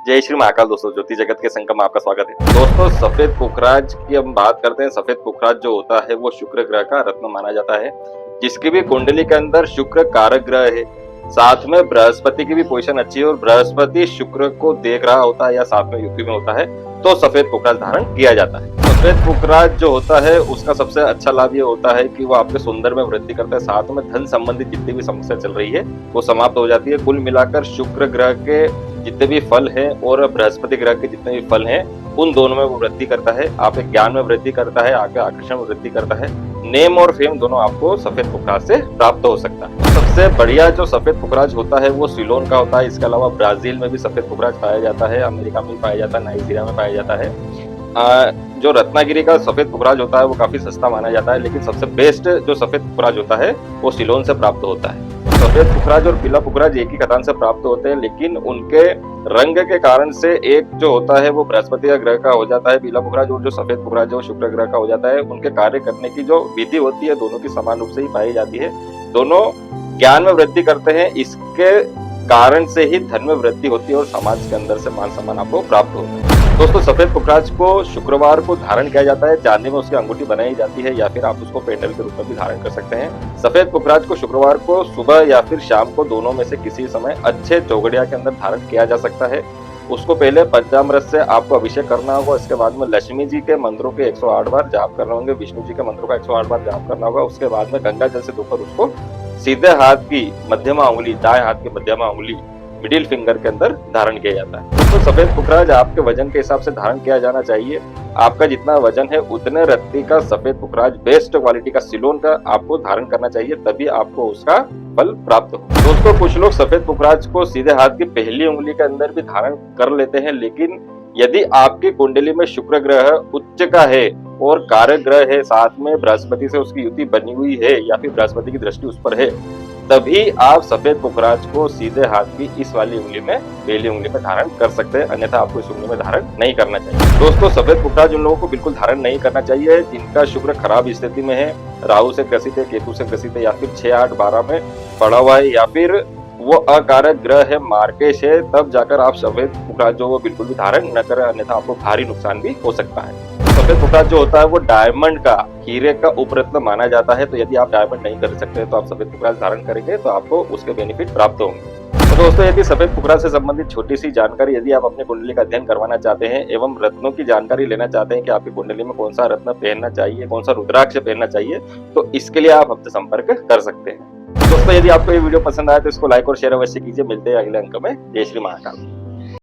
जय श्री महाकाल। दोस्तों, ज्योति जगत के संगम में आपका स्वागत है। दोस्तों, सफेद पुखराज की हम बात करते हैं। सफेद पुखराज जो होता है वो शुक्र ग्रह का रत्न माना जाता है, जिसकी भी कुंडली के अंदर शुक्र कारक ग्रह है। साथ में बृहस्पति की भी पोजीशन अच्छी है और बृहस्पति शुक्र को देख रहा होता है या साथ में युति में होता है तो सफेद पुखराज धारण किया जाता है। सफेद पुखराज जो होता है उसका सबसे अच्छा लाभ ये होता है कि वो आपके सुंदर में वृद्धि करता है, साथ में धन संबंधित जितनी भी समस्या चल रही है वो समाप्त हो जाती है। कुल मिलाकर शुक्र ग्रह के जितने भी फल हैं और बृहस्पति ग्रह के जितने भी फल हैं उन दोनों में वो वृद्धि करता है। आपके ज्ञान में वृद्धि करता है, आपके आकर्षण में वृद्धि करता है। नेम और फेम दोनों आपको सफेद पुखराज से प्राप्त हो सकता है। सबसे बढ़िया जो सफेद पुखराज होता है वो सिलोन का होता है। इसके अलावा ब्राजील में भी सफेद पुखराज पाया जाता है, अमेरिका में भी पाया जाता है, नाइजीरिया में पाया जाता है। जो रत्नागिरी का सफेद पुखराज होता है वो काफी सस्ता माना जाता है, लेकिन सबसे बेस्ट जो सफेद पुखराज होता है वो सिलोन से प्राप्त होता है। सफेद पुखराज और पीला पुखराज एक ही खदान से प्राप्त होते हैं, लेकिन उनके रंग के कारण से एक जो होता है वो बृहस्पति ग्रह का हो जाता है पीला पुखराज, और जो सफेद पुखराज वो शुक्र ग्रह का हो जाता है। उनके कार्य करने की जो विधि होती है दोनों की समान रूप से ही पाई जाती है। दोनों ज्ञान में वृद्धि करते हैं, इसके कारण से ही धन में वृद्धि होती है और समाज के अंदर से मान सम्मान आपको प्राप्त होता है। दोस्तों, सफेद पुखराज को शुक्रवार को धारण किया जाता है। चांदी में उसकी अंगूठी बनाई जाती है या फिर आप उसको पेंडल के रूप में भी धारण कर सकते हैं। सफेद पुखराज को शुक्रवार को सुबह या फिर शाम को दोनों में से किसी समय अच्छे चौगड़िया के अंदर धारण किया जा सकता है। उसको पहले पंचामृत से आपको अभिषेक करना होगा। इसके बाद में लक्ष्मी जी के मंत्रों के 108 बार जाप करना होंगे, विष्णु जी के मंत्रों का 108 बार जाप करना होगा। उसके बाद में गंगा जल से धोकर उसको सीधे हाथ की मध्यमा उंगली, दाएं हाथ की मध्यमा उंगली मिडिल फिंगर के अंदर धारण किया जाता है। तो सफेद पुखराज आपके वजन के हिसाब से धारण किया जाना चाहिए। आपका जितना वजन है उतने रत्ती का सफेद पुखराज, बेस्ट क्वालिटी का सिलोन का आपको धारण करना चाहिए, तभी आपको उसका फल प्राप्त हो। दोस्तों, कुछ लोग सफेद पुखराज को सीधे हाथ की पहली उंगली के अंदर भी धारण कर लेते हैं, लेकिन यदि आपकी कुंडली में शुक्र ग्रह उच्च का है और कारक ग्रह है, साथ में बृहस्पति से उसकी युति बनी हुई है या फिर बृहस्पति की दृष्टि उस पर है, तभी आप सफेद पुखराज को सीधे हाथ की इस वाली उंगली में, पहली उंगली में धारण कर सकते हैं, अन्यथा आपको इस उंगली में धारण नहीं करना चाहिए। दोस्तों, सफेद पुखराज उन लोगों को बिल्कुल धारण नहीं करना चाहिए जिनका शुक्र खराब स्थिति में है, राहु से ग्रसित है, केतु से ग्रसित है, या फिर 6, 8, 12 में पड़ा हुआ है, या फिर वो अकारक ग्रह है, मार्केश है, तब जाकर आप सफेद पुखराज जो वो बिल्कुल भी धारण न करें, अन्यथा आपको भारी नुकसान भी हो सकता है। सफेद पुखराज जो होता है वो डायमंड का, हीरे का उपरत्न माना जाता है, तो यदि आप डायमंड नहीं कर सकते तो आप सफेद पुखराज धारण करेंगे तो आपको उसके बेनिफिट प्राप्त होंगे। तो दोस्तों, यदि सफेद पुखराज से संबंधित छोटी सी जानकारी यदि आप अपनी कुंडली का अध्ययन करवाना चाहते हैं एवं रत्नों की जानकारी लेना चाहते हैं कि आपकी कुंडली में कौन सा रत्न पहनना चाहिए, कौन सा रुद्राक्ष पहनना चाहिए, तो इसके लिए आप हमसे संपर्क कर सकते हैं। दोस्तों, यदि आपको ये वीडियो पसंद आया तो इसको लाइक और शेयर अवश्य कीजिए। मिलते हैं अगले अंक में। जय श्री महाकाल।